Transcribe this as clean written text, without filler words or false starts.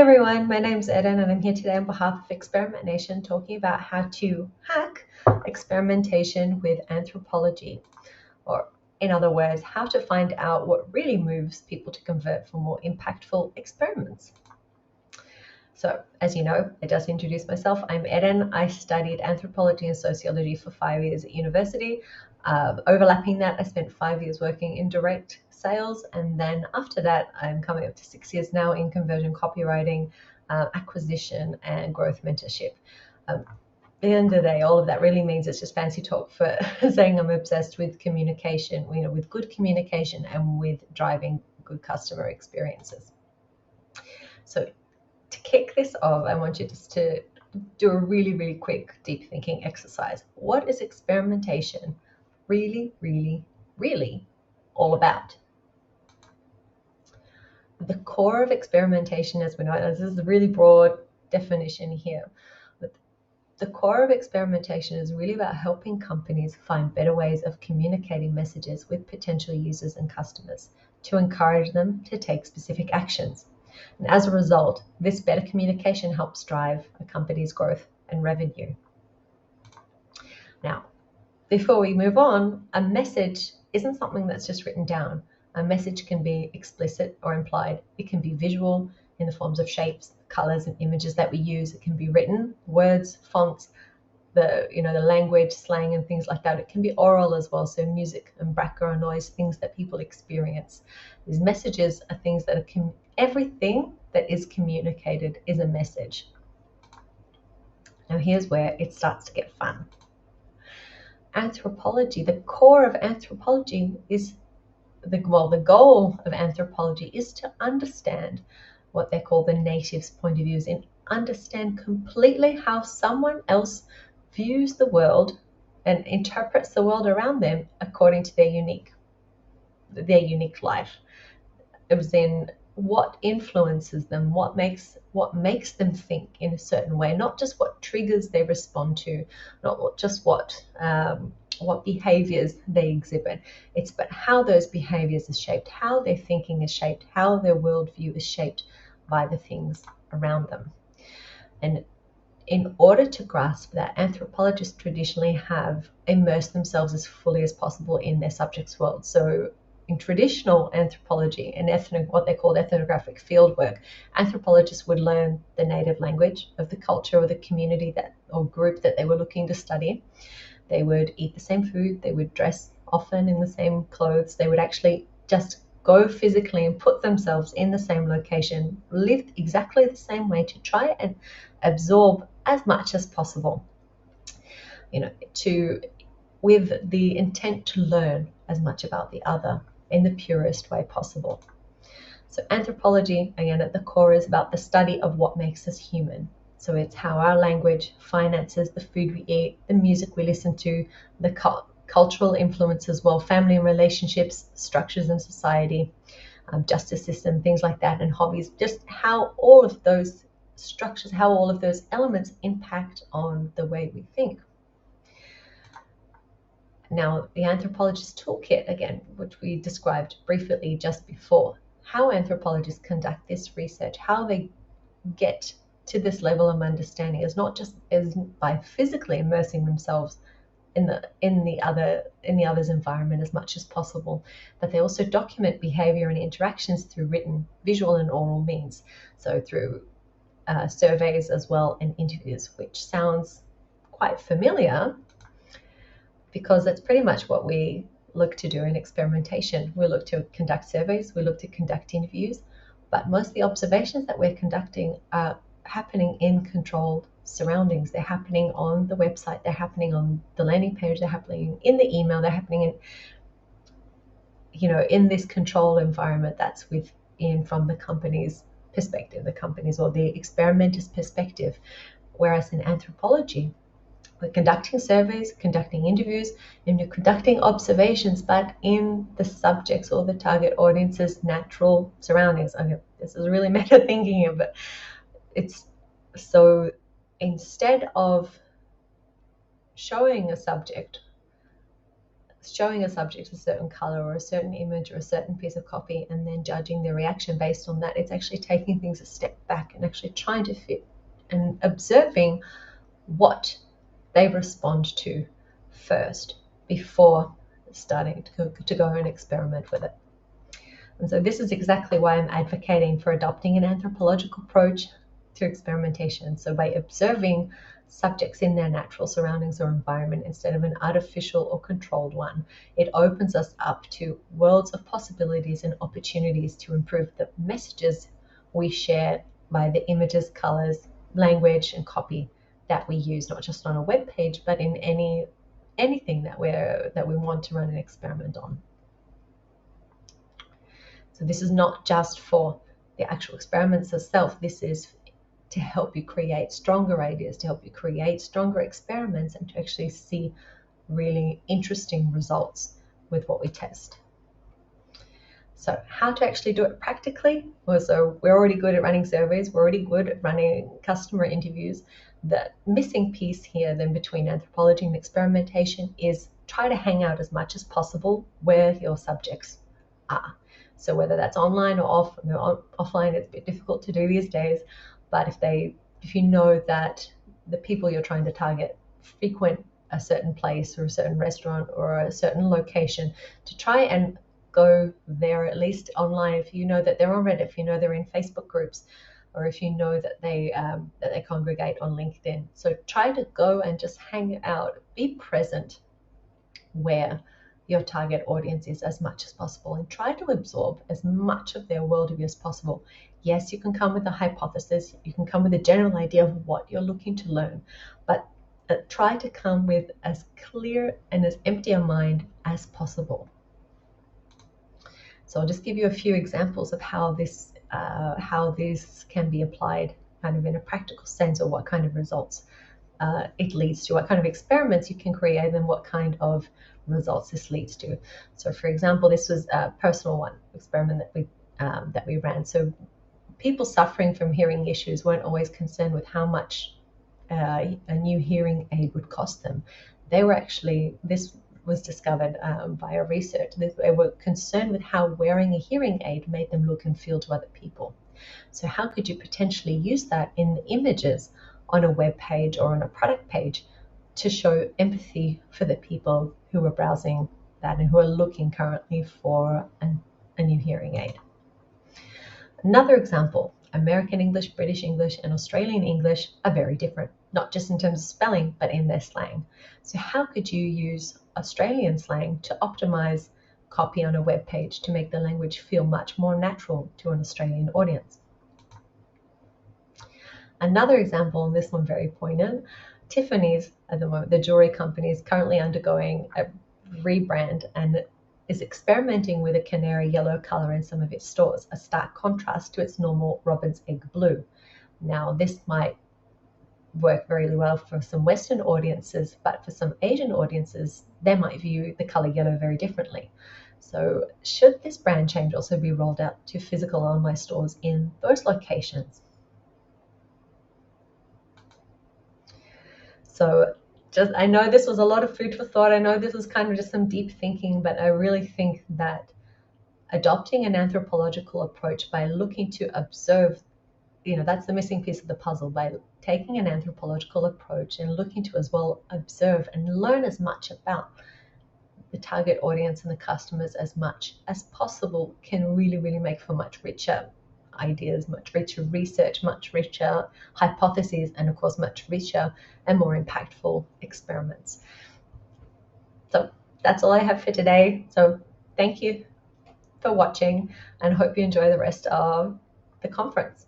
everyone, my name's Eden and I'm here today on behalf of Experimentation talking about how to hack experimentation with anthropology, or in other words, how to find out what really moves people to convert for more impactful experiments. So, as you know, I just introduced myself. I'm Eden. I studied anthropology and sociology for 5 years at university. Overlapping that, I spent 5 years working in direct sales, and then after that, I'm coming up to 6 years now in conversion copywriting, acquisition, and growth mentorship. At the end of the day, all of that really means it's just fancy talk for saying I'm obsessed with communication, with good communication and with driving good customer experiences. So to kick this off, I want you just to do a really, really quick deep thinking exercise. What is experimentation really, really, really all about? The core of experimentation, as we know, this is a really broad definition here, but the core of experimentation is really about helping companies find better ways of communicating messages with potential users and customers to encourage them to take specific actions. And as a result, this better communication helps drive a company's growth and revenue. Now, before we move on, a message isn't something that's just written down. A message can be explicit or implied. It can be visual in the forms of shapes, colors, and images that we use. It can be written, words, fonts, the language, slang, and things like that. It can be oral as well, so music and background noise, things that people experience. These messages are things that are everything that is communicated is a message. Now here's where it starts to get fun. Anthropology, the core of anthropology is the goal of anthropology is to understand what they call the native's point of views, and understand completely how someone else views the world and interprets the world around them according to their unique life. It was in what influences them, what makes them think in a certain way, not just what triggers they respond to, not just what behaviors they exhibit. It's but how those behaviors are shaped, how their thinking is shaped, how their worldview is shaped by the things around them. And in order to grasp that, anthropologists traditionally have immersed themselves as fully as possible in their subject's world. So in traditional anthropology and what they called ethnographic fieldwork, anthropologists would learn the native language of the culture or the community or group that they were looking to study. They would eat the same food, they would dress often in the same clothes, they would actually just go physically and put themselves in the same location, live exactly the same way to try and absorb as much as possible, with the intent to learn as much about the other in the purest way possible. So anthropology, again, at the core is about the study of what makes us human. So it's how our language, finances, the food we eat, the music we listen to, the cultural influence as well, family and relationships, structures in society, justice system, things like that, and hobbies, just how all of those structures, how all of those elements impact on the way we think. Now, the Anthropologist Toolkit, again, which we described briefly just before, how anthropologists conduct this research, how they get to this level of understanding is not just by physically immersing themselves in the other's environment as much as possible, but they also document behavior and interactions through written, visual, and oral means. So through surveys as well and interviews, which sounds quite familiar because that's pretty much what we look to do in experimentation. We look to conduct surveys, we look to conduct interviews, but most of the observations that we're conducting are happening in controlled surroundings. They're happening on the website, they're happening on the landing page, they're happening in the email, they're happening in this controlled environment that's within from the company's perspective, the company's or the experimenter's perspective. Whereas in anthropology, we're conducting surveys, conducting interviews, and you're conducting observations, but in the subjects or the target audience's natural surroundings. Okay, this is really meta thinking here, but it's so instead of showing a subject showing a subject a certain color or a certain image or a certain piece of copy and then judging their reaction based on that. It's actually taking things a step back and actually trying to fit and observing what they respond to first before starting to go and experiment with it. And so this is exactly why I'm advocating for adopting an anthropological approach to experimentation. So by observing subjects in their natural surroundings or environment instead of an artificial or controlled one, it opens us up to worlds of possibilities and opportunities to improve the messages we share by the images, colors, language, and copy that we use, not just on a web page, but in anything that we want to run an experiment on. So this is not just for the actual experiments itself. This is to help you create stronger ideas, to help you create stronger experiments, and to actually see really interesting results with what we test. So how to actually do it practically? Well, so we're already good at running surveys. We're already good at running customer interviews. The missing piece here then between anthropology and experimentation is try to hang out as much as possible where your subjects are. So whether that's online or offline, it's a bit difficult to do these days. But if you know that the people you're trying to target frequent a certain place or a certain restaurant or a certain location, to try and go there at least online. If you know that they're on Reddit, if you know they're in Facebook groups, or if you know that they congregate on LinkedIn. So try to go and just hang out, be present where your target audience is as much as possible, and try to absorb as much of their worldview as possible. Yes, you can come with a hypothesis, you can come with a general idea of what you're looking to learn, but try to come with as clear and as empty a mind as possible. So I'll just give you a few examples of how this can be applied kind of in a practical sense, or what kind of results it leads to, what kind of experiments you can create, and what kind of results this leads to. So for example, this was a personal experiment that we ran. So people suffering from hearing issues weren't always concerned with how much a new hearing aid would cost them. This was discovered via research. They were concerned with how wearing a hearing aid made them look and feel to other people. So how could you potentially use that in the images on a web page or on a product page to show empathy for the people who are browsing that and who are looking currently for a new hearing aid? Another example, American English, British English, and Australian English are very different, not just in terms of spelling, but in their slang. So how could you use Australian slang to optimize copy on a web page to make the language feel much more natural to an Australian audience? Another example, and this one very poignant, Tiffany's at the moment, the jewelry company, is currently undergoing a rebrand and is experimenting with a canary yellow color in some of its stores, a stark contrast to its normal robin's egg blue. Now, this might work very well for some Western audiences, but for some Asian audiences, they might view the color yellow very differently. So should this brand change also be rolled out to physical online stores in those locations? So I know this was a lot of food for thought. I know this was kind of just some deep thinking, but I really think that adopting an anthropological approach by looking to observe, that's the missing piece of the puzzle. By taking an anthropological approach and looking to as well observe and learn as much about the target audience and the customers as much as possible can really, really make for much richer ideas, much richer research, much richer hypotheses, and of course much richer and more impactful experiments. So that's all I have for today. So thank you for watching, and hope you enjoy the rest of the conference.